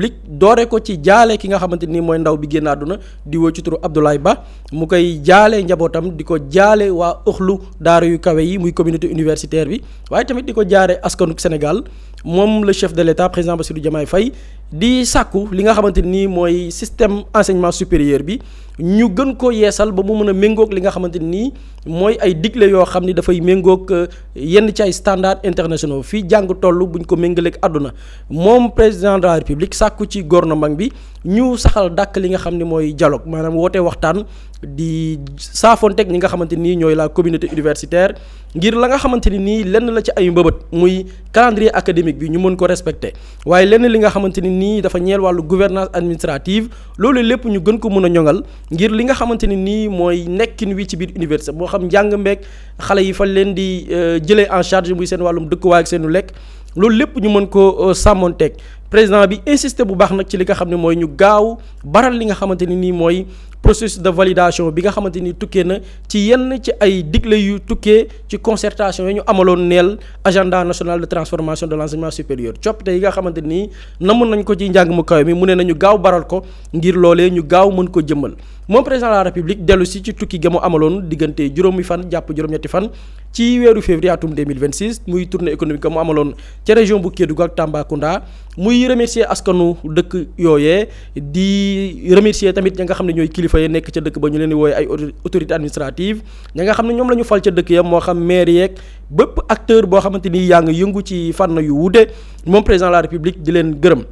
doore ko ci jaale ki nga xamante ni mooy ndaw bi génn àdduna di woo ci turu Abdoulaye Ba mu koy jaale njabootam di ko jaale waa ëxlu daara yu kawe yi muy communauté universitaire bi waaye tamit di ko jaare askanu Sénégal moom le chef de l'État président Bassirou Diomaye Faye di sàkku li nga xamante ni mooy système enseignement supérieur bi ñu gën ko yeesal ba mu mën a méngoog li nga xamante ni mooy ay digle yoo xam ni dafay méngoog yenn ci ay standards internationaux fii jàng toll buñ ko méngaleeg àdduna moom président de la République sàkku ci gouvernement bi ñu saxal dàkk li nga xam ne mooy dialogue maanaam woote waxtaan di saafonteeg ñi nga xamante nii ñooy la communauté universitaire ngir la nga xamante ni nii lenn la ci ay mbëbët muy calendrier académique bi ñu mën ko respecter waaye lenn li nga xamante ni nii dafa ñeel wàllu gouvernance administrative loolu lépp ñu gën ko mën a ñoŋal ngir li nga xamante ni nii mooy nekkin wi ci biir université moo xam njàng mbeeg xale yi fa leen di jëlee en charge muy seen wàllum dëkkuwaay ak seenu lekk loolu lépp ñu mën ko sàmmonteeg président bi insisté bu baax nag ci li nga xam ne mooy ñu gaaw baral li nga xamante ni nii mooy processus de validation bi nga xamante ni tukkee na ci yenn ci ay digle yu tukkee ci concertation yi ñu amaloon neel agenda national de transformation de l'enseignement supérieur coppite yi nga xamante nii namoon nañ ko ci njàng mu kaw mi mu ne nañu gaaw baral ko ngir loolee ñu gaaw mën ko jëmmal moom président de la république dellu si ci tukki ga mu amaloon diggante juróomi fan jàpp juróom-ñetti fan ci weeru février atum 2026 muy tournée économique ga mu amaloon ca région bu Kédougou ak Tambacounda muy remercier askanu dëkk yooyee di remercier tamit ña nga xam ne ñooy kilifa yi nekk ca dëkk ba ñu leen di wooye ay autorité administrative ña nga xam ne ñoom la ñu fal ca dëkk ya moo xam maire yeeg bépp acteur boo xamante ni yaa ngi yëngu ci fànn yu wuute moom président de la république di leen gërëm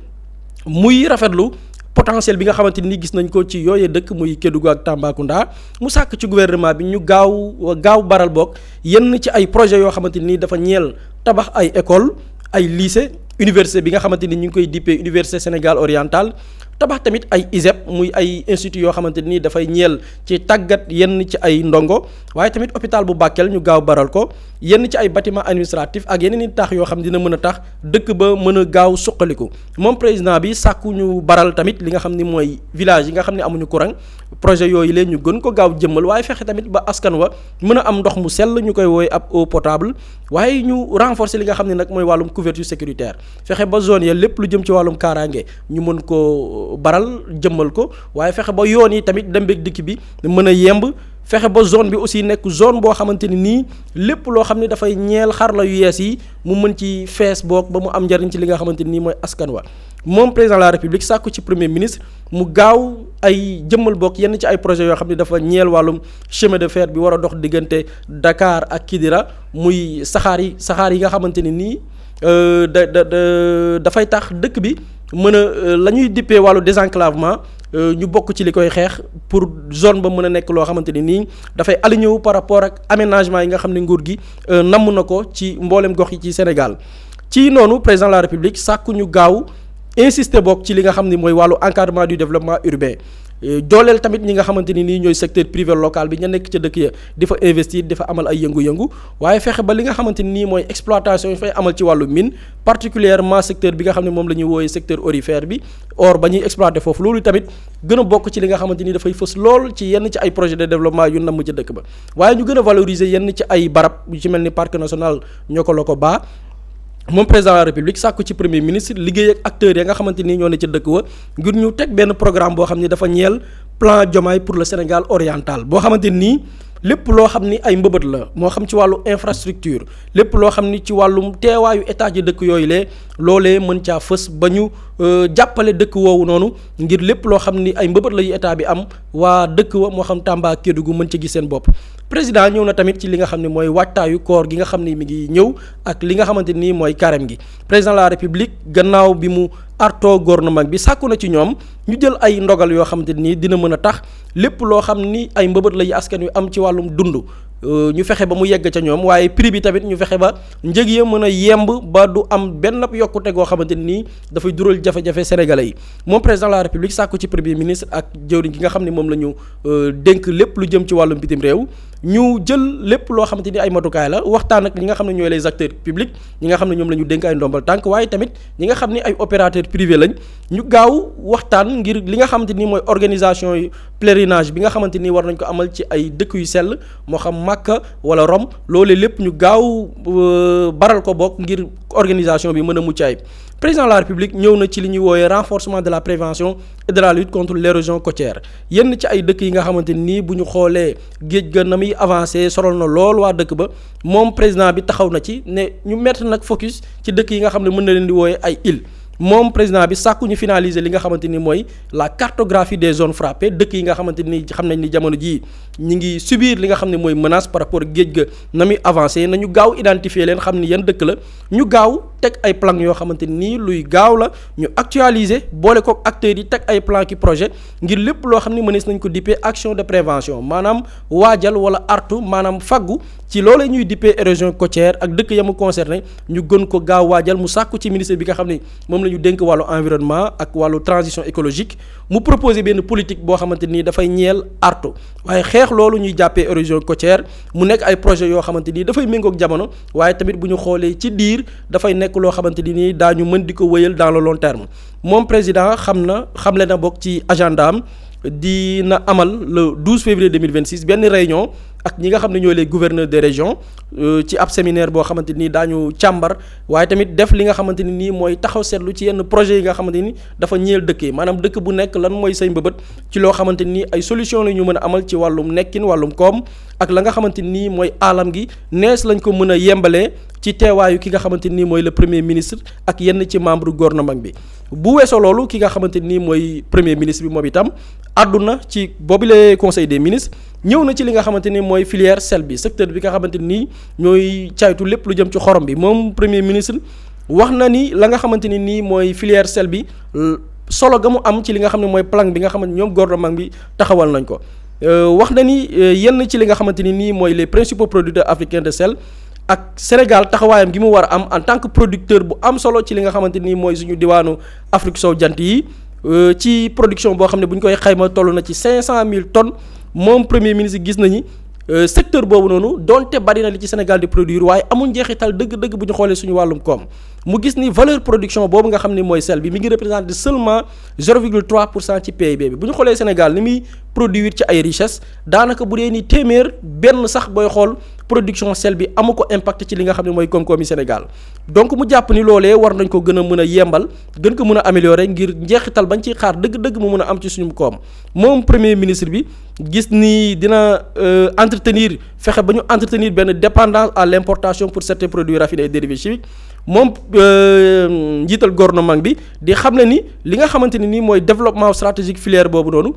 muy rafetlu potentiel bi nga xamante ni gis nañ ko ci yooyee dëkk muy Kédougou ak Tambacounda mu sàkk ci gouvernement bi ñu gaaw baral bokk yenn ci ay projets yoo xamante ni dafa ñeel tabax ay école ay lycée université bi nga xamante ni ñu ngi koy dippee université Sénégal oriental tabax tamit ay ISEP muy ay institut yoo xamante ni dafay ñeel ci tàggat yenn ci ay ndongo waaye tamit hôpital bu Bakel ñu gaaw baral ko yenn ci ay bâtiment administratif ak yeneen i taax yoo xam dina mën a tax dëkk ba mën a gaaw suqaliku moom président bi sàkku ñu baral tamit li nga xam ni mooy village yi nga xam ne amuñu courant projet yooyu leen ñu gën ko gaaw jëmmal waaye fexe tamit ba askan wa mën a am ndox mu sell ñu koy woowe ab eau potable waaye ñu renforcer li nga xam ne nag mooy wàllum couverture sécuritaire fexe ba zone ya lépp lu jëm ci wàllum kaaraange ñu mën ko baral jëmmal ko waaye fexe ba yoon yi tamit dem beeg dikk bi mën a yemb fexe ba zone bi aussi nekk zone boo xamante ni nii lépp loo xam ne dafay ñeel xarala yu yees yi mu mën ci fees boog ba mu am njariñ ci li nga xamante ni nii mooy askan wa moom président de la république sàkku ci premier ministre mu gaaw ay jëmmal boog yenn ci ay projets yoo xam ne dafa ñeel wàllum chemin de fer bi war a dox diggante Dakar ak Kidira muy saxaar yi nga xamante ni nii dafay tax dëkk bi mën a la ñuy dippee wàllu désenclavement ñu bokk ci li koy xeex pour zone ba mën a nekk loo xamante ni nii dafay aligné wu par rapport ak aménagement yi nga xam ne nguur gi namm na ko ci mboolem gox yi ci Sénégal ci noonu président de la république sàkku ñu gaaw insister bokk ci li nga xam ne mooy wàllu encadrement du développement urbain dooleel tamit ñi nga xamante ni nii ñooy secteur privé local bi ña nekk ca dëkk ya di fa investir di fa amal ay yëngu-yëngu waaye fexe ba li nga xamante ni nii mooy exploitation yi fay amal ci wàllu mine particulièrement secteur bi nga xam ne moom la ñuy wooyee secteur aurifère bi or ba ñuy exploiter foofu loolu tamit gën a bokk ci li nga xamante ni dafay fës lool ci yenn ci ay projet de développement yu namm ca dëkk ba waaye ñu gën a valoriser yenn ci ay barab yu ci mel ni parc national Niokolo-Koba moom président de la république sàkku ci premier ministre liggéey ak acteurs ya nga xamante ni ñoo ne ca dëkk wa ngir ñu teg benn programme boo xam ni dafa ñeel plan Diomaye pour le Sénégal oriental boo xamante nii lépp loo xam ni ay mbëbët la moo xam ci wàllu infrastructure lépp loo xam ni ci wàllum teewaayu état ji dëkk yooyu lee loolee mën caa fës ba ñu jàppale dëkk woowu noonu ngir lépp loo xam ni ay mbëbët la yu état bi am waa dëkk wa moo xam Tamba Kédougou mën ca gis seen bopp président ñëw na tamit ci li nga xam ne mooy waajtaayu koor gi nga xam ne mi ngi ñëw ak li nga xamante nii mooy carême gi président de la république gannaaw bi mu artoo gouvernement bi sàkku na ci ñoom ñu jël ay ndogal yoo xamante nii dina mën a tax lépp loo xam ni ay mbëbët la yu askan wi am ci wàllum dund ñu fexe ba mu yegg ca ñoom waaye prix bi tamit ñu fexe ba njëg ya mën a yemb ba du am benn yokkute goo xamante nii dafay dural jafe-jafe sénégalais yi moom président de la république sàkku ci premier ministre ak jëwriñ gi nga xam ne moom la ñu dénk lépp lu jëm ci wàllum bitim réew ñu jël lépp loo xamante ni ay matukaay la waxtaan ak ñi nga xam ne ñooy les acteurs publics ñi nga xam ne ñoom la ñu dénk ay ndombal tànk waaye tamit ñi nga xam ne ay opérateurs privés lañ ñu gaaw waxtaan ngir li nga xamante ni mooy organisation yi pèlerinage bi nga xamante ni war nañ ko amal ci ay dëkk yu sell moo xam Makka wala Rome loolee lépp ñu gaaw baral ko bokk ngir organisation bi mën a mucc ayib président de la République ñëw na ci li ñuy wooyee renforcement de la prévention et de la lutte contre l'érosion côtière yenn ci ay dëkk yi nga xamante nii bu ñu xoolee géej ga na muy avancé sorol na lool waa dëkk ba moom président bi taxaw na ci ne ñu mettre nag focus ci dëkk yi nga xam ne mën na leen di wooyee ay îles moom président bi sàkku ñu finaliser li nga xamante ni mooy la cartographie des zones frappées dëkk yi nga xamante ni xam nañ ni jamono jii ñi ngi subir li nga xam ne mooy menace par rapport géej ga na muy avancé nañu gaaw identifier leen xam ni yan dëkk la ñu gaaw teg ay plan yoo xamante nii luy gaaw la ñu actualiser boole kook acteurs yi teg ay plan ki projet ngir lépp loo xam ne mënees nañ ko dippee action de prévention maanaam waajal wala artu maanaam faggu ci loolee ñuy dippee érosion côtière ak dëkk ya mu concerné ñu gën ko gaaw waajal mu sàkku ci ministre bi nga xam ne moom la ñu dénk wàllu environnement ak wàllu transition écologique mu proposer benn politique boo xamante nii dafay ñeel artu waaye xeex loolu ñuy jàppee érosion côtière mu nekk ay projet yoo xamante nii dafay méngoog jamono waaye tamit bu ñu xoolee ci diir dafay nekk loo xamante ni nii daañu mën di ko wëyal dans le long terme moom président xamle na bokk ci agenda am dina amal le 12 février 2026 benn réunion ak ñi nga xam ne ñooy les gouverneurs des régions ci ab séminaire boo xamante ni daañu càmbar waaye tamit def li nga xamante ni nii mooy taxaw seetlu ci yenn projet yi nga xamante ni dafa ñeel dëkk yi maanaam dëkk bu nekk lan mooy say mbëbët ci loo xamante ni ay solution la ñu mën a amal ci wàllum nekkin wàllum koom ak la nga xamante ni mooy aalam gi nees lañ ko mën a yembalee ci teewaayu ki nga xamante ni mooy le premier ministre ak yenn ci membre gouvernement bi bu weesoo loolu ki nga xamante ni mooy premier ministre bi moom itam àdduna ci boobule conseil des ministres ñëw na ci li nga xamante ni mooy filière sel bi secteur bi nga xamante ni ñooy caytu lépp lu jëm ci xorom bi moom premier ministre wax na ni la nga xamante ni nii mooy filière sel bi solo ga mu am ci li nga xam ne mooy plan bi nga xamante ñoom gouvernement bi taxawal nañ ko wax na ni yenn ci li nga xamante ni nii mooy les principaux producteurs africains de sel ak Sénégal taxawaayam gi mu war a am en tant que producteur bu am solo ci li nga xamante ni mooy suñu diwaanu Afrique sowu jant yi ci production boo xam ne bu ñu koy xayma toll na ci 500 000 tonnes moom premier ministre gis nañu secteur boobu noonu donte bari na li ci Sénégal di produire waaye amul njeexital dëgg-dëgg bu ñu xoolee suñu wàllum koom mu gis ni valeur production boobu nga xam ne mooy sel bi mi ngi représenter seulement 0,3% ci PIB bi bu ñu xoolee Sénégal ni muy produire ci ay richesse daanaka bu dee ni téeméer benn sax booy xool production sel bi amu ko impact ci li nga xam ne mooy koom-koomi Sénégal donc mu jàpp ni loolee war nañ ko gën a mën a yembal gën ko mën a améliorer ngir njeexital bañ ciy xaar dëgg-dëgg mu mën a am ci suñu koom moom premier ministre bi gis ni dina fexe ba ñu entretenir benn dépendance à l'importation pour certains produits raffinés et dérivés chimiques moom njiital gouvernement bi di xam ne ni li nga xamante ni nii mooy développement stratégique filière boobu noonu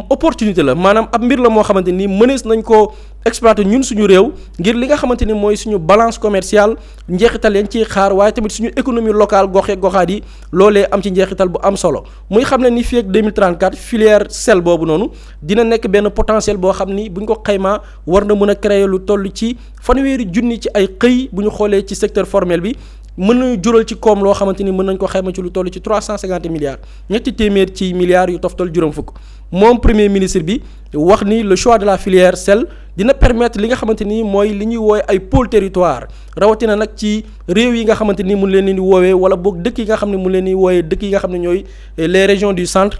opportunité la maanaam ab mbir la moo xamante ni mënees nañ koo exploiter ñun suñu réew ngir li nga xamante ni mooy suñu balance commerciale njeexital yañ ciy xaar waaye tamit suñu économie locale goxaat yi loolee am ci njeexital bu am solo muy xam ne ni fii ak 2034 filière sel boobu noonu dina nekk benn potentiel boo xam ni buñ ko xaymaa war na mën a créer lu toll ci fanweeri junni ci ay xëy bu ñu xoolee ci secteur formel bi mën nañu jural ci koom loo xamante ni mën nañ ko xayma ci lu toll ci 350 milliards ñetti téeméer ci milliards yu toftal juróom fukk moom premier ministre bi wax ni le choix de la filière sel dina permettre li nga xamante ni mooy li ñuy woowee ay pôle territoire rawatina nag ci réew yi nga xamante ni mun leen di woowee wala boog dëkk yi nga xam ne mun leen di woowee dëkk yi nga xam ne ñooy les régions du centre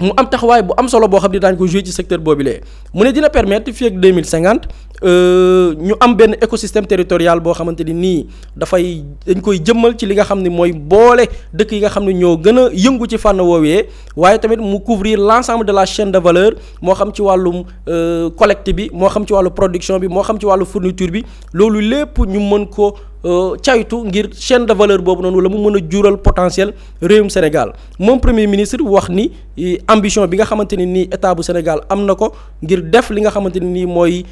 mu am taxawaay bu am solo boo xam ne daañu ko jouer ci secteur boobilee mu ne dina permettre fii ak 2050 ñu am benn écosystème territorial boo xamante ni nii dañ koy jëmmal ci li nga xam ne mooy boole dëkk yi nga xam ne ñoo gën a yëngu ci fànn woowee waaye tamit mu couvrir l'ensemble de la chaîne de valeur moo xam ci wàllum collecte bi moo xam ci wàllu production bi moo xam ci wàllu fourniture bi loolu lépp ñu mën ko caytu ngir chaîne de valeur boobu noonu la mu mën a jural potentiel réewum Sénégal moom premier ministre wax ni ambition bi nga xamante ni nii état bu Sénégal am na ko ngir def li nga xamante ni nii mooy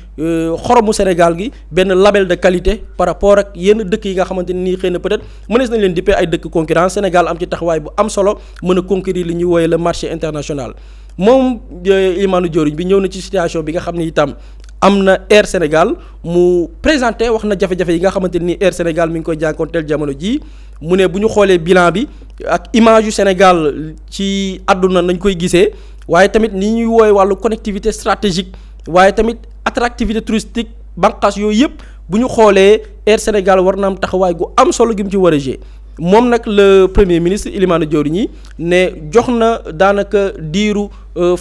xoromu Sénégal gi benn label de qualité par rapport ak yenn dëkk yi nga xamante ni nii xëy na peut-être mënees nañ leen dippee ay dëkk concurrence Sénégal am ci taxawaay bu am solo mën a conquérir li ñuy wooye le marché international moom Ilimanu Dioriñ bi ñëw na ci situation bi nga xam ne itam am na Air Sénégal mu présenté wax na jafe-jafe yi nga xamante ni Air Sénégal mi ngi koy jànkoonteel jamono jii mu ne bu ñu xoolee bilan bi ak image yu Sénégal ci àdduna nañ koy gisee waaye tamit ni ñuy woowe wàllu connectivité stratégique waaye tamit attractivité touristique banqaas yooyu yëpp bu ñu xoolee Air Sénégal war na am taxawaay gu am solo gi mu ci war a jouer moom nag le premier ministre Elimane Diourini ne jox na daanaka diiru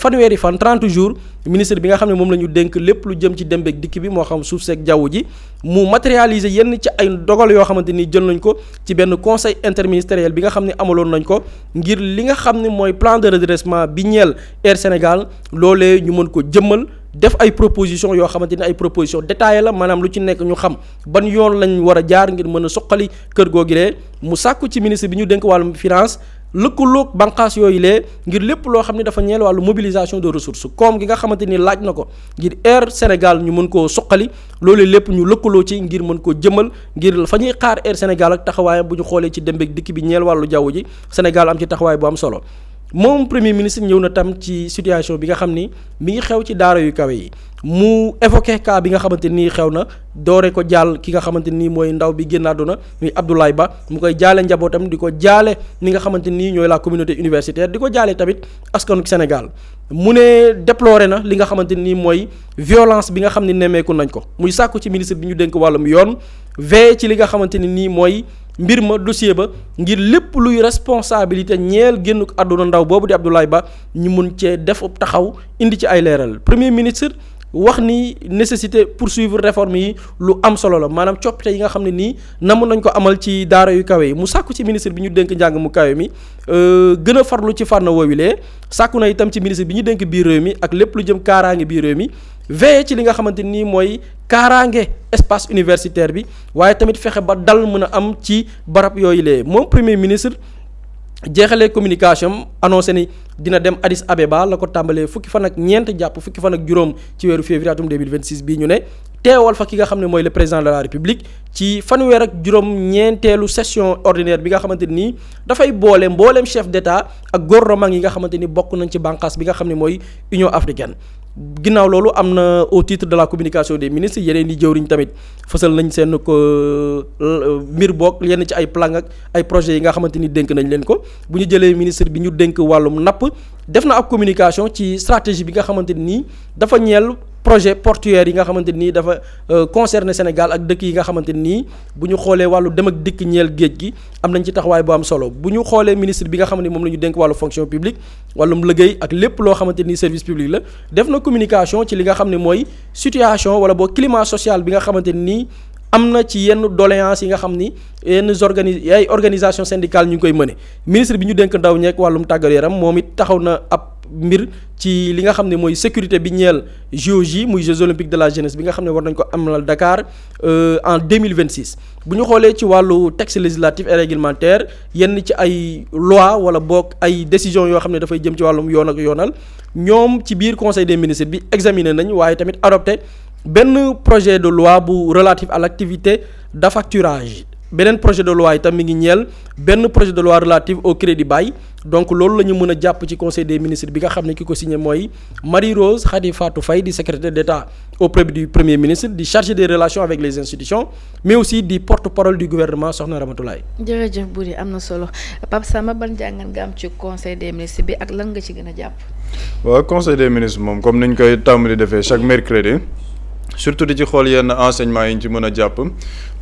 fanweeri fan 30 jours ministre bi nga xam ne moom la ñu dénk lépp lu jëm ci dem beeg dikk bi moo xam suuf seeg jaww ji mu matérialiser yenn ci ay dogal yoo xamante ni jël nañ ko ci benn conseil interministériel bi nga xam ne amaloon nañ ko ngir li nga xam ne mooy plan de redressement bi ñeel Air Sénégal loolee ñu mën ko jëmmal def ay proposition yoo xamante ni ay proposition détaillée la maanaam lu ci nekk ñu xam ban yoon lañ war a jaar ngir mën a suqali kër googilee mu sàkku ci ministre bi ñu dénk wàllum finance lëkkaloog bànqaas yooyu lee ngir lépp loo xam ne dafa ñeel wàllu mobilisation de ressources koom gi nga xamante ni laaj na ko ngir Air Sénégal ñu mën koo suqali loolu lépp ñu lëkkaloo ci ngir mën koo jëmal ngir fa ñuy xaar Air Sénégal ak taxawaayam bu ñu xoolee ci dem beeg dikk bi ñeel wàllu jaww ji Sénégal am ci taxawaay bu am solo moom premier ministre ñëw na tam ci situation bi nga xam ni mi ngi xew ci daara yu kawe yi mu évoqué cas bi nga xamante nii xew na doore ko jàll ki nga xamante nii mooy ndaw bi génn àdduna muy Abdoulaye Ba mu koy jaale njabootam di ko jaale ni nga xamante nii ñooy la communauté universitaire di ko jaale tamit askanu Sénégal mu ne déploré na li nga xamante nii mooy violence bi nga xam ne nemmeeku nañ ko muy sàkku ci ministre bi ñu dénk wàllum yoon veillé ci li nga xamante ni nii mooy mbir ma dossier ba ngir lépp luy responsabilité ñeel génn àdduna ndaw boobu di Abdoulaye Ba ñu mun cee def taxaw indi ci ay leeral premier ministre wax ni nécessité poursuivre réforme yi lu am solo la maanaam coppite yi nga xam ne nii namu nañ ko amal ci daara yu kawe yi mu sàkku ci ministre bi ñu dénk njàng mu kawe mi gën a farlu ci fànn woowilee sàkku na itam ci ministre bi ñu dénk biir réew mi ak lépp lu jëm kaaraange biir réew mi veillé ci li nga xamante nii mooy kaaraange espace universitaire bi waaye tamit fexe ba dal mën a am ci barab yooyu lee moom premier ministre jeexalee communication annoncé ni dina dem Addis Abeba la ko tàmbalee fukki fan ak ñeent jàpp fukki fan ak juróom ci weeru février atum 2026 bii ñu ne teewal fa ki nga xam ne mooy le président de la république ci fanweer ak juróom ñeenteelu session ordinaire bi nga xamante nii dafay boole mbooleem chef d'état ak gouvernement yi nga xamante ni bokk nañ ci bànqaas bi nga xam ne mooy Union africaine ginnaaw loolu am na au titre de la communication des ministres yeneen i jëwriñ tamit fësal nañ seen ko mbir boog yenn ci ay plan ak ay projets yi nga xamante ni dénk nañ leen ko bu ñu jëlee ministre bi ñu dénk wàllum napp def na ab communication ci stratégie bi nga xamante ni dafa ñeel projet portuaire yi nga xamante nii dafa concerné Sénégal ak dëkk yi nga xamante nii bu ñu xoolee wàllu dem ak dikk ñeel géej gi am nañ ci taxawaay bu am solo bu ñu xoolee ministre bi nga xam ne moom la ñu dénk wàllu fonction publique wàllum liggéey ak lépp loo xamante ni service public la def na communication ci li nga xam ne mooy situation wala boo climat social bi nga xamante nii am na ci yenn doléance yi nga xam ni yenn ay organisation syndicale ñu ngi koy mëne ministre bi ñu dénk ndaw ñeek wàllum tàggat yaram moom it taxaw na ab mbir ci li nga xam ne mooy sécurité bi ñeel JOJ muy Jeux olympiques de la jeunesse bi nga xam ne war nañ ko amal Dakar en 2026 bu ñu xoolee ci wàllu texte législatif et réglementaire yenn ci ay loi wala boog ay décision yoo xam ne dafay jëm ci wàllum yoon ak yoonal ñoom ci biir conseil des ministres bi examiné nañ waaye tamit adopté benn projet de loi bu relatif à l'activité d'affacturage beneen projet de loi itam mi ngi ñeel benn projet de loi relatif au crédit bail donc loolu la ñu mën a jàpp ci conseil des ministres bi nga xam ne ki ko signé mooy Marie-Rose Khady Fatou Faye di secrétaire d'État auprès du premier ministre di chargé des relations avec les institutions mais aussi di porte-parole du gouvernement Soxna Ramatoulaye. jërëjëf Boury am na solo Pape Samba ban jàngat nga am ci conseil des ministres bi ak lan nga ci gën a jàpp. waaw conseil des ministres moom comme niñ koy tàmbali defee chaque mercredi. surtout di ci xool yenn enseignements yi ñu ci mën a jàpp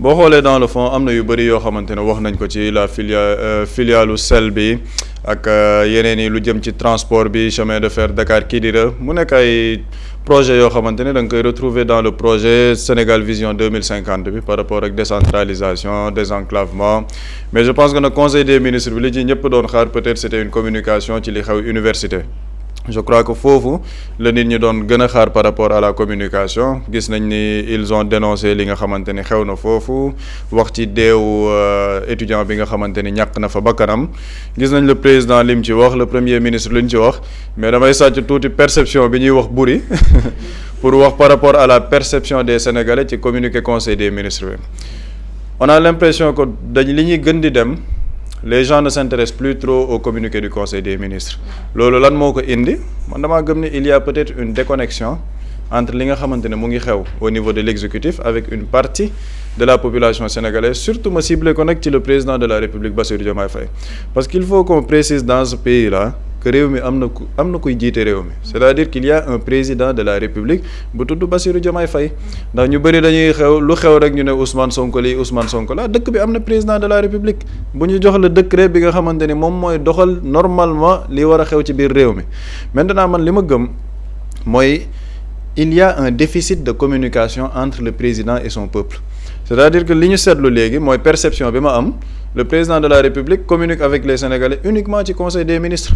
boo xoolee dans le fond am na yu bëri yoo xamante ne wax nañ ko ci la filialu sel bi ak yeneen yi lu jëm ci transport bi chemin de fer Dakar Kidira mu nekk ay projet yoo xamante ne da nga koy retrouver dans le projet Sénégal Vision 2050 bi par rapport ak décentralisation désenclavement mais je pense que nag conseil des ministres bi li ci ñëpp doon xaar peut-être c'était une communication ci li xew université je crois que foofu la nit ñi doon gën a xaar par rapport à la communication gis nañ ni ils ont dénoncé li nga xamante ni xew na foofu wax ci deewu étudiant bi nga xamante ni ñàkk na fa bakkanam gis nañ le président lim ci wax le premier ministre luñ ci wax mais damay sàcc tuuti perception bi ñuy wax Boury pour wax par rapport à la perception des Sénégalais ci communiqué conseil des ministres bi on a l'impression que li ñuy gën di dem les gens ne s'intéressent plus trop au communiqué du conseil des ministres loolu lan moo ko indi man damaa gëm ne il y a peut-être une déconnexion entre li nga xamante ne mu ngi xew au niveau de l'exécutif avec une partie de la population sénégalaise surtout ma ciblé ko nag ci le président de la République Bassirou Diomaye Faye parce qu'il faut qu'on précise dans ce pays-là que réew mi am na kuy jiite réew mi c'est-à-dire qu'il y a un président de la République bu tudd Bassirou Diomaye Faye ndax ñu bëri dañuy lu xew rek ñu ne Ousmane Sonko lii Ousmane Sonko la dëkk bi am na président de la République bu ñu jox la décret bi nga xamante ni moom mooy doxal normalement li war a xew ci biir réew mi maintenant man li ma gëm mooy il y a un déficit de communication entre le président et son peuple c'est-à-dire que li ñu seetlu léegi mooy perception bi ma am le président de la République communique avec les Sénégalais uniquement ci conseil des ministres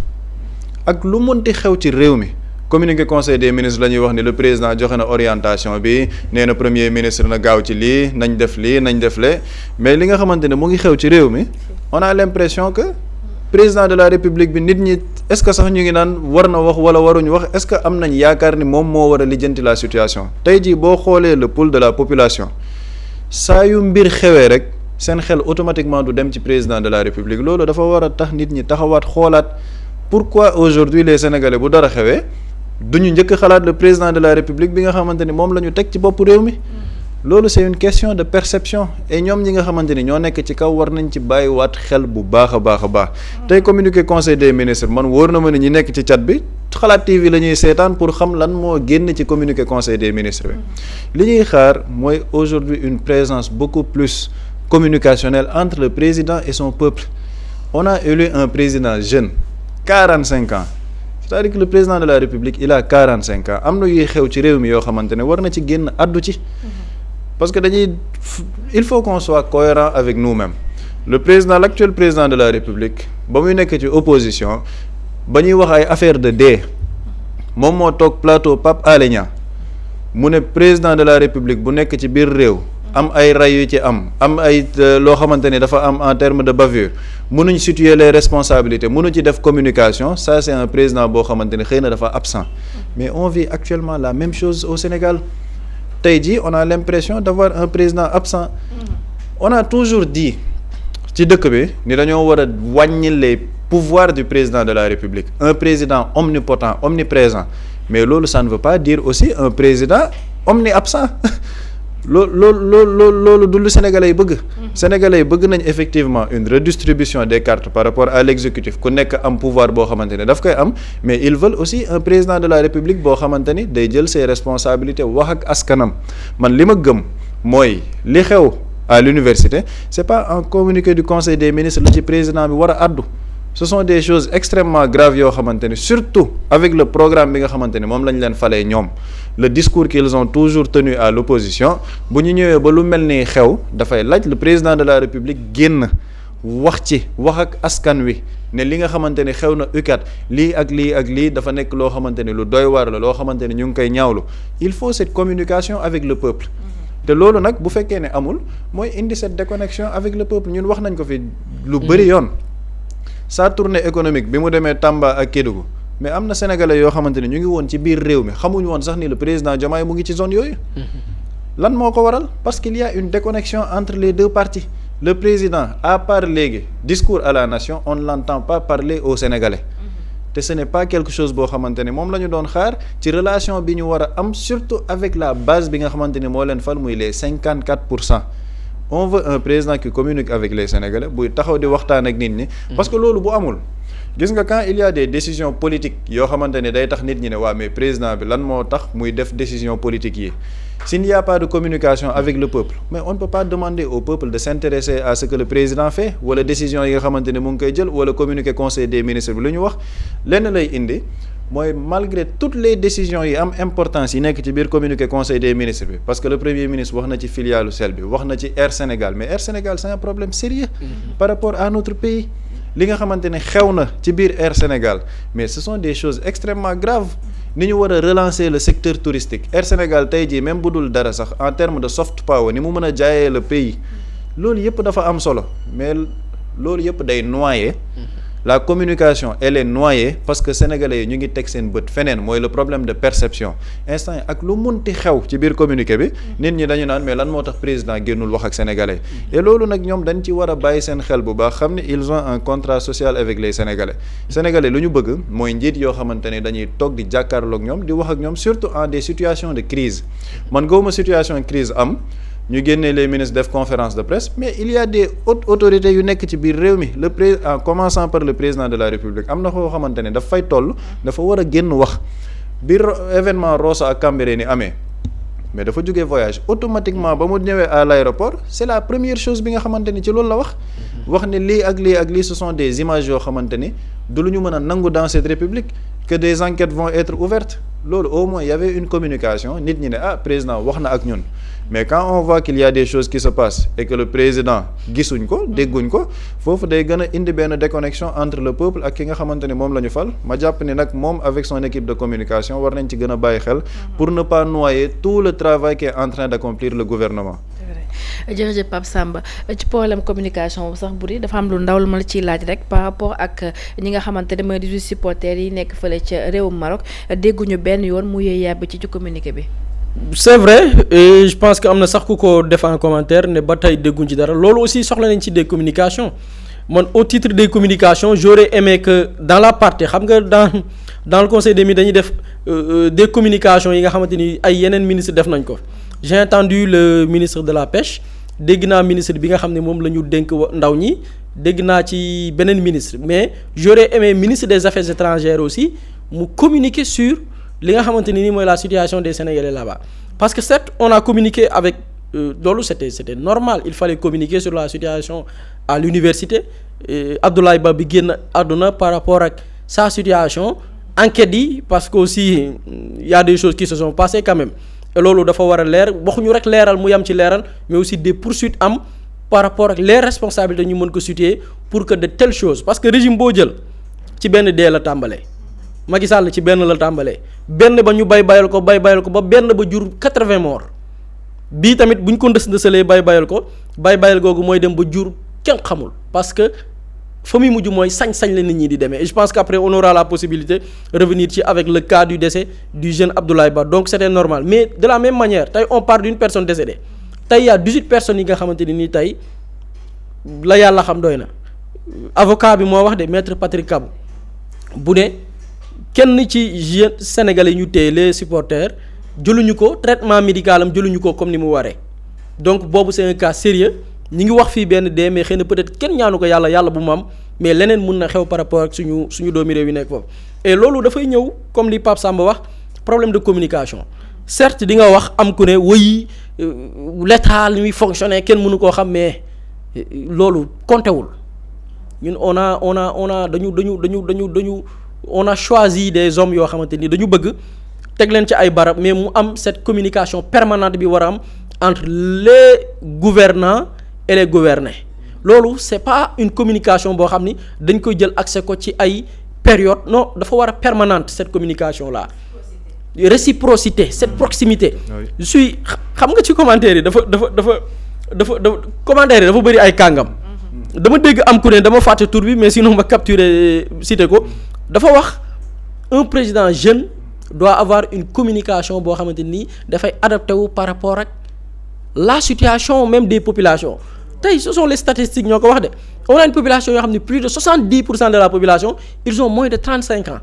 ak lu mënti xew ci réew mi communiqué conseil des ministres la ñuy wax ni le président joxe na orientation bi nee na premier ministre na gaaw ci lii nañ def lee mais li nga xamante ne mu ngi xew ci réew mi on a l'impression que président de la République bi nit ñi est-ce que sax ñu ngi naan war na wax wala waruñu wax est-ce que am nañ yaakaar ni moom moo war a lijjanti la situation tey jii boo xoolee le pouls de la population saa yu mbir xewee rek seen xel automatiquement du dem ci président de la République loolu dafa war a tax nit ñi taxawaat xoolaat pourquoi aujourd'hui les Sénégalais bu dara xewee du ñu njëkk xalaat le président de la République bi nga xamante ni moom la ñu teg ci bopp réew mi loolu c'est une question de perception et ñoom ñi nga xamante ni ñoo nekk ci kaw war nañ ci bàyyiwaat xel bu baax a baax tey communiqué conseil des ministres man wóor na ma ne ñi nekk ci chat bi xalaat TV la ñuy seetaan pour xam lan moo génn ci communiqué conseil des ministres bi li ñuy xaar mooy aujourd'hui une présence beaucoup plus communicationnelle entre le président et son peuple on a élu un président jeune 45 ans c'est-à-dire que le président de la République il a 45 ans am na yuy xew ci réew mi yoo xamante ne war na ci génn addu ci parce que il faut qu'on soit cohérent avec nous-mêmes l'actuel président de la République ba muy nekk ci opposition ba ñuy wax ay affaire de dee moom moo toog plateau Pape Alé Niang mu ne président de la République bu nekk ci biir réew am ay ray yu ci am ay loo xamante ni dafa am en termes de bavure mënuñ situer les responsabilités mënuñ ci def communication ça c'est un président boo xamante ni xëy na dafa absent mais on vit actuellement la même chose au Sénégal tey jii on a l'impression d'avoir un président absent on a toujours dit ci dëkk bi ni dañoo war a wàññi les pouvoirs du président de la République un président omnipotent omniprésent mais loolu ça ne veut pas dire aussi un président omni-absent loolu du lu Sénégalais yi bëgg Sénégalais yi bëgg nañ effectivement une redistribution des cartes par rapport à l'exécutif ku nekk am pouvoir boo xamante ne daf koy am mais ils veulent aussi un président de la République boo xamante ni day jël ses responsabilités wax ak askanam man li ma gëm mooy li xew à l'université c'est pas un communiqué du conseil des ministres la ci président bi war a addu ce sont des choses extrêmement graves yoo xamante ni surtout avec le programme bi nga xamante ni moom lañ leen falee ñoom le discours qu'ils ont toujours tenu à l'opposition bu ñu ñëwee ba lu mel ni xew dafay laaj le président de la République génn wax ak askan wi ne li nga xamante ni xew na UCAD lii ak lii dafa nekk loo xamante ni lu doy waar la loo xamante ni ñu ngi koy ñaawlu il faut cette communication avec le peuple te loolu nag bu fekkee ne amul mooy indi cette déconnexion avec le peuple ñun wax nañ ko fi lu bëri yoon sa tournée économique bi mu demee Tamba ak Kédougou mais am na sénégalais yoo xamante ne ñu ngi woon ci biir réew mi xamuñu woon sax ni le président Diomaye mu ngi ci zone yooyu lan moo ko waral parce qu'il y a une déconnexion entre les deux parties le président à part léegi discours à la nation on ne l'entend pas parler aux Sénégalais te ce n'est pas quelque chose boo xamante ne moom la ñu doon xaar ci relation bi ñu war a am surtout avec la base bi nga xamante ne moo leen fal muy les 54%. On veut un président qui communique avec les Sénégalais buy taxaw di waxtaan ak nit ñi parce que loolu bu amul gis nga quand il y a des décisions politiques yoo xamante ne day tax nit ñi ne waa mais président bi lan moo tax muy def décision politique yi s'il n'y a pas de communication avec le peuple mais on ne peut pas demander au peuple de s'intéresser à ce que le président fait wala décision yi nga xamante ne mu ngi koy jël wala communiquer conseil des ministres bi lu ñu wax lenn lay indi mooy malgré toutes les décisions yi am importance yi nekk ci biir communiqué conseil des ministres bi parce que le premier ministre wax na ci filialu Shell bi wax na ci Air Sénégal mais Air Sénégal c'est un problème sérieux par rapport à notre pays li nga xamante ne xew na ci biir Air Sénégal mais ce sont des choses extrêmement graves ni ñu war a relancer le secteur touristique Air Sénégal tey jii même bu dul dara sax en termes de soft power ni mu mën a jaayee le pays loolu yëpp dafa am solo mais loolu yëpp day noyer la communication elle est noyée parce que sénégalais yi ñu ngi teg seen bët feneen mooy le problème de perception instant yi ak lu munti xew ci biir communiqué bi nit ñi dañu naan mais lan moo tax président génnul wax ak sénégalais et loolu nag ñoom dañ ci war a bàyyi seen xel bu baax xam ne ils ont un contrat social avec les sénégalais lu ñu bëgg mooy njiit yoo xamante ne dañuy toog di jàkkaarloog ñoom di wax ak ñoom surtout en des situations de crise man gawuma situation crise am ñu génnee les ministres def conférence de presse mais il y a des hautes autorités yu nekk ci biir réew mi en commençant par le président de la République am na koo xamante ne daf fay toll dafa war a génn wax biir événement Rosso ak Cambérène ni amee mais dafa jógee voyage automatiquement ba mu ñëwee à l'aéroport c'est la première chose bi nga xamante ni ci loolu la wax ne lii ak lii ce sont des images yoo xamante ni du lu ñu mën a nangu dans cette république que des enquêtes vont être ouvertes loolu au moins il y avait une communication nit ñi ne président wax na ak ñun mais quand on voit qu'il y a des choses qui se passent et que le président gisuñ ko dégguñ ko foofu day gën a indi benn déconnexion entre le peuple ak ki nga xamante ni moom la ñu fal ma jàpp ni nag moom avec son équipe de communication war nañ ci gën a bàyyi xel pour ne pas noyer tout le travail qui est en train d'accomplir le gouvernement. jërëjëf Pape Samba ci problème communication sax buri dafa am lu ndaw lu ma la ciy laaj rek par rapport ak ñi nga xamante ne mooy 18 supporters yi nekk fële ca réewum Maroc dégguñu benn yoon mu yee yàbb ci communiqué bi. c'est vrai et je pense que am na sax ku ko def en commentaire ne ba tey dégguñ ci dara loolu aussi soxla nañ ci des communications man au titre des communications j'aurais aimé que dans la partie xam nga dans le conseil des ministres dañuy def des communications yi nga xamante ni ay yeneen ministre def nañ ko. J'ai entendu le ministre de la pêche dégg naa ministre bi nga xam ne moom la ñu dénk ndaw ñi dégg naa ci beneen ministre mais j'aurais aimé ministre des affaires étrangères aussi mu communiquer sur li nga xamante ni mooy la situation des Sénégalais là-bas parce que certes on a communiqué avec loolu c'était normal il fallait communiquer sur la situation à l'université Abdoulaye Ba bi génn àdduna par rapport ak sa situation enquête yi parce que aussi il y a des choses qui se sont passées quand même et loolu dafa war a leer waxuñu rek leeral mu yam ci leeral mais aussi des poursuites am par rapport ak les responsabilités ñu mën ko situer pour que de telles choses parce que régime boo jël ci benn dee la tàmbalee Macky Sall ci benn la tàmbalee benn ba ñu bayal ko ba benn ba jur 80 morts bii tamit bu ñu ko ndësalee bayal ko bayal googu mooy dem ba jur kenn xamul parce que fa muy mujj mooy sañ-sañ la nit ñi di demee et je pense qu'après on aura la possibilité revenir ci avec le cas du décès du jeune Abdoulaye Ba donc c'était normal mais de la même manière tey on parle d'une personne décédée tey y a 18 personnes yi nga xamante ni nii tey la yàlla xam doy na avocat bi moo wax de maître Patrick Kabou bu ne kenn ci jeunes sénégalais ñu téye les supporters jëluñu ko traitement médical am jëluñu ko comme ni mu waree donc boobu c'est un cas sérieux ñi ngi wax fii benn dee mais xëy na peut-être kenn ñaanu ko yàlla bu mu am mais leneen mun na xew par rapport ak suñu doomi réew yi nekk foofu et loolu dafay ñëw comme li Pape Samba wax problème de communication certes di nga wax am ku ne woyi l'état li muy fonctionner kenn mënu koo xam mais loolu compté wul ñun on a dañu on a choisi des hommes yoo xamante ni dañu bëgg teg leen ci ay barab mais mu am cette communication permanente bi war a am entre les gouvernants et les gouvernés loolu c'est pas une communication boo xam ni dañ koy jël accès ko ci ay période non dafa war a permanente cette communication là réciprocité cette proximité je suis xam nga ci commentaire yi dafa commentaire yi dafa bëri ay kàngam dama dégg am ku ne dama fàtte tur bi mais sinon ma capturer cité ko dafa wax un président jeune doit avoir une communication boo xamante ni dafay adapté wu par rapport ak la situation même des populations tey ce sont les statistiques ñoo ko wax de on a une population yoo xam ne plus de 70% de la population ils ont moins de 35 ans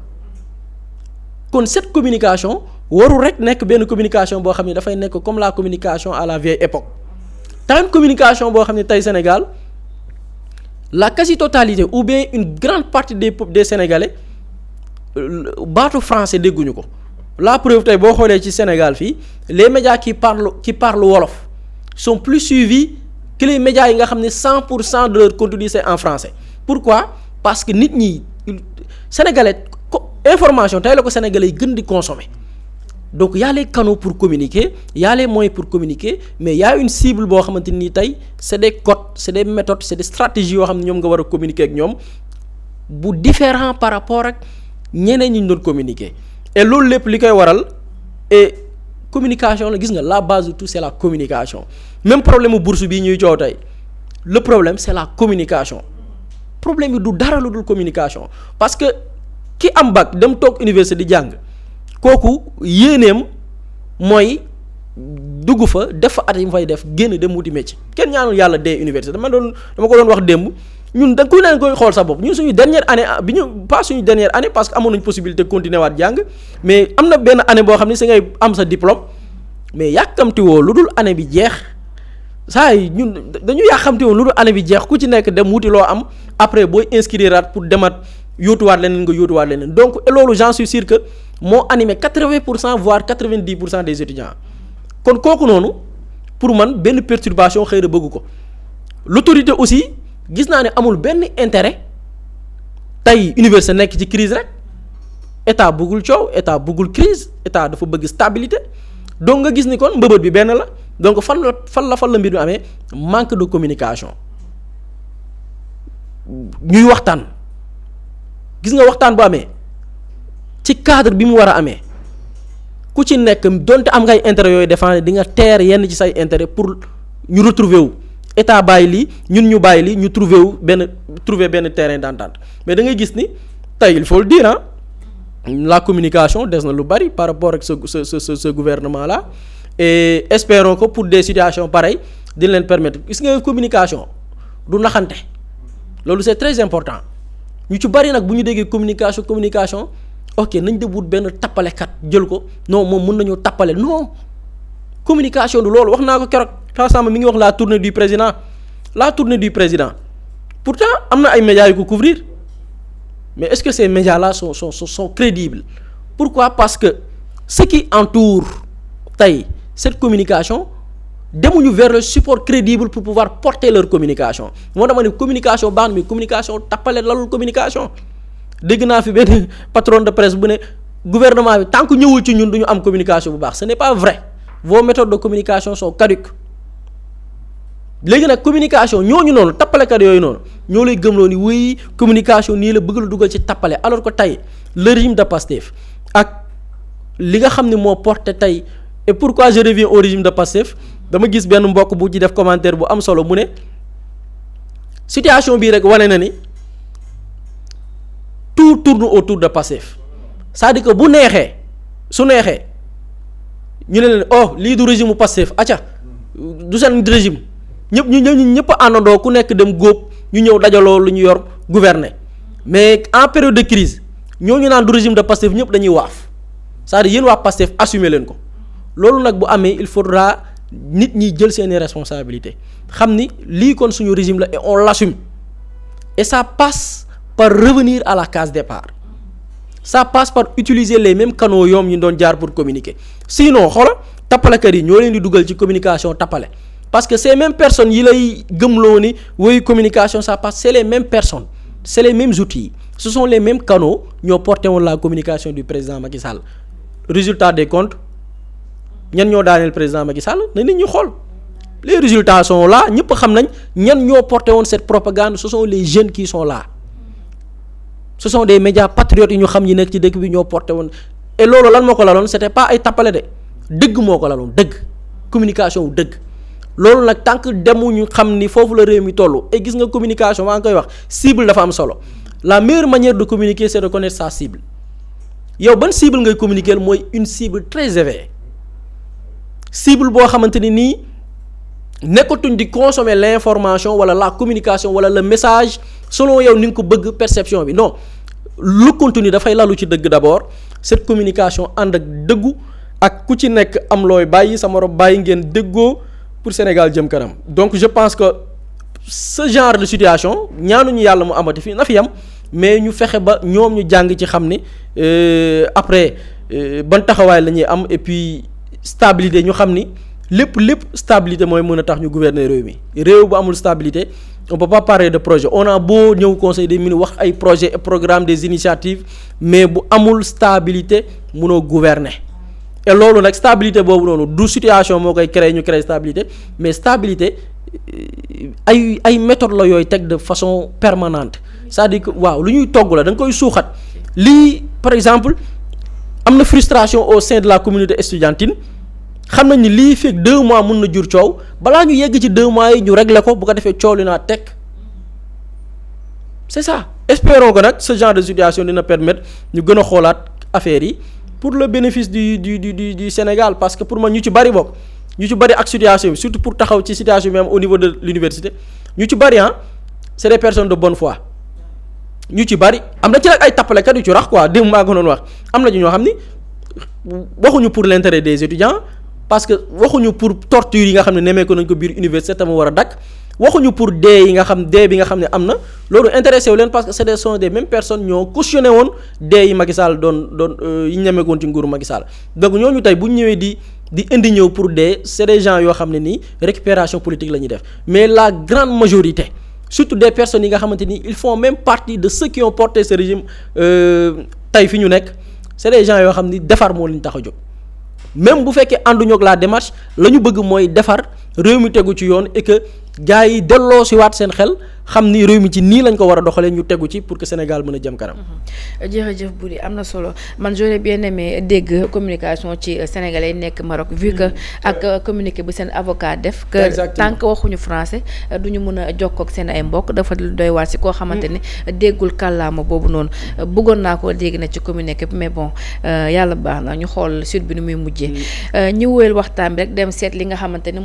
kon cette communication warul rek nekk benn communication boo xam ne dafay nekk comme la communication à la vieille époque t'as une communication boo xam ne tey Sénégal la quasi-totalité ou bien une grande partie des Sénégalais baatu français dégguñu ko la preuve tey boo xoolee ci Sénégal fii les médias qui parlent wolof sont plus suivis que les médias yi nga xam ne 100% de leur contenu c'est en français pourquoi parce que nit ñi sénégalais information tey la ko sénégalais yi gën di consommer donc y a les canaux pour communiquer y a les moyens pour communiquer mais y a une cible boo xamante ni tey c'est des codes c'est des méthodes c'est des stratégies yoo xam ne ñoom nga war a communiquer ak ñoom bu différent par rapport ak ñeneen ñi ñu doon communiquer et loolu lépp li koy waral et communication la gis nga la base de tout c'est la communication même problème mu bourse bii ñuy coow tey le problème c'est la communication problème bi du dara lu dul communication parce que ki am bac dem toog université di jàng kooku yéeneem mooy dugg fa def fa at yi mu fay def génn dem wuti métier kenn ñaanul yàlla dee université dama ko doon wax démb ñun da ku leen koy xool sa bopp ñun suñu dernière année bi ñu pas suñu dernière année parce que amoon nañu possibilité continuer waat jàng mais am na benn année boo xam ne si ngay am sa diplôme mais yàkkamti woo lu dul année bi jeex saa yi ñun dañu yàqamte woon lu dul année bi jeex ku ci nekk dem wuti loo am après booy inscriraat pour demat yóotuwaat leneen nga yóotuwaat leneen donc loolu j'en suis sûr que moo animé 80% voire 90% des étudiants kon kooku noonu pour man benn perturbation xëy na bëgg ko l'autorité aussi gis naa ne amul benn intérêt tey université nekk ci crise rek état bëggul coow état bëggul crise état dafa bëgg stabilité donc nga gis ni kon mbëbët bi benn la donc fan la mbir mi amee manque de communication ñuy waxtaan gis nga waxtaan bu amee ci cadre bi mu war a amee ku ci nekk donte am ngay intérêt yooyu défendre di nga teer yenn ci say intérêt pour ñu retrouver wu état bàyyi lii ñun ñu bàyyi lii ñu trouver benn terrain d'entente mais da ngay gis ni tey il faut le dire la communication des na lu bari par rapport ak ce gouvernement là et espérons que pour des situations pareilles dina leen permettre gis nga communication du naxante loolu c'est très important ñu ci bari nag bu ñu déggee communication ok nañ def wut benn tappalekat jël ko non moom mën nañoo tappale non communication du loolu wax naa ko keroog Fassamba mi ngi wax la tournée du président pourtant am na ay médias yu ko couvrir mais est-ce que ces médias-là sont crédibles pourquoi parce que ce qui entoure tey cette communication demuñu vers le support crédible pour pouvoir porter leur communication moo dama ne communication baax na mais communication tappale lalul communication dégg naa fi benn patron de presse bu ne gouvernement bi tant que ñëwul ci ñun du ñu am communication bu baax ce n'est pas vrai vos méthodes de communication sont caduques léegi nag communication ñooñu noonu tappalekat yooyu noonu ñoo lay gëmloo ni wuy communication nii la bëgg la dugal ci tappale alors que tey le régime de Pastef ak li nga xam ne moo porté tey et pourquoi je reviens au régime de Pastef dama gis benn mbokk bu ci def commentaire bu am solo mu ne situation bii rek wane na ni tout tourne autour de Pastef c'est-à-dire que bu neexee su neexee ñu ne leen oh lii du régime mu Pastef acca du seen régime ñëpp àndandoo ku nekk dem góob ñu ñëw dajaloo lu ñu yor gouverner mais en période de crise ñooñu naan du régime de Pastef ñëpp dañuy waaf c'est-à-dire yéen waa Pastef assumer leen ko loolu nag bu amee il faudra nit ñi jël seeni responsabilités xam ni lii kon suñu régime la et on l'assume et ça passe par revenir à la case départ ça passe par utiliser les mêmes canaux yoom ñu doon jaar pour communiquer sinon xoola tappalekat yi ñoo leen di dugal ci communication tappale parce que ces mêmes personnes yi lay gëmloo ni woyu communication ça passe c'est les mêmes personnes c'est les mêmes outils ce sont les mêmes canaux ñoo porté woon la communication du président Macky Sall résultat des comptes ñan ñoo daaneel président Macky Sall na nit ñu xool les résultats sont là ñëpp xam nañ ñan ñoo porté woon cette propagande ce sont les jeunes qui sont là ce sont des médias patriotes yi ñu xam ñi nekk ci dëkk bi ñoo porté woon et loolu lan moo ko laloon c'était pas ay tappale de dëgg moo ko laloon dëgg communication wu dëgg loolu nag tant que demuñu xam ni foofu la réew mi toll et gis nga communication maa ngi koy wax cible dafa am solo la meilleure manière de communiquer c'est de connaître sa cible yow ban cible ngay communiquer mooy une cible très éveillée cible boo xamante ni nii nekkatuñ di consommer l'information wala la communication wala le message selon yow ni nga ko bëgg perception bi non le contenu dafay lalu ci dëgg d'abord cette communication ànd ak dëggu ak ku ci nekk am looy bàyyi sa morom bàyyi ngeen déggoo pour Sénégal jëm kanam donc je pense que ce genre de situation ñaanuñu yàlla mu amati fi na fi yam mais ñu fexe ba ñoom ñu jàng ci xam ni après ban taxawaay la ñuy am et puis stabilité ñu xam ni lépp stabilité mooy mën a tax ñu gouverner réew mi réew bu amul stabilité on peut pas parler de projet on a beau ñëw conseil des ministres wax ay projets et programmes des initiatives mais bu amul stabilité mënoo gouverner et loolu nag stabilité boobu noonu du situation moo koy créer ñu créer stabilité mais stabilité ay méthode la yooyu teg de façon permanente c'est-à-dire que waaw lu ñuy togg la da nga koy suuxat lii par exemple am na frustration au sein de la communauté estudiantine xam nañ ni lii fekk 2 mois mun na jur coow balaa ñu yegg ci 2 mois yi ñu régler ko bu ko defee coow li naa teg c'est ça espérons que nag ce genre de situation dina permettre ñu gën a xoolaat affaires yi pour le bénéfice du Sénégal parce que pour man ñu ci bari bokk ñu ci bari ak situation bi surtout pour taxaw ci situation bi am au niveau de l'université ñu ci bari c'est des personnes de bonne foi ñu ci bari am na ci nag ay tappalekat yu ci rax quoi démb maa ko doon wax am na ci ñoo xam ni waxuñu pour l'intérêt des étudiants parce que waxuñu pour torture yi nga xam ne nemmeeku nañ ko biir université tam war a dakk waxuñu pour dee yi nga xam dee bi nga xam ne am na loolu intéressé wu leen parce que ce sont des mêmes personnes ñoo cautionné woon dee yi Macky Sall doon yi ñu nemmeekoon ci nguuru Macky Sall donc ñooñu tey bu ñu ñëwee di indi ñëw pour dee c'est des gens yoo xam ne nii récupération politique la ñuy def mais la grande majorité surtout des personnes yi nga xamante ni ils font même partie de ceux qui ont porté ce régime tey fi ñu nekk c'est des gens yoo xam ni defar moo leen tax a jóg même bu fekkee ànduñu ak la démarche la ñu bëgg mooy defar réew mi tegu ci yoon et que gars yi delloo si waat seen xel xam ni réew mi ci nii lañ ko war a doxalee ñu tegu ci pour que Sénégal mën a jëm kanam. jërëjëf Boury am na solo man j'aurais bien aimé dégg communication ci sénégalais yi nekk Maroc vu que ak communiqué bu seen avocat def. que tant que waxuñu français du ñu mën a jokkoo ak seen ay mbokk dafa doy waar si koo xamante ni déggul kàllaama boobu noonu bëggoon naa koo dégg na ci communiqué mais bon yàlla baax na ñu xool suite bi nu muy mujjee. ñu wéyal waxtaan bi rek dem seet li nga xamante ni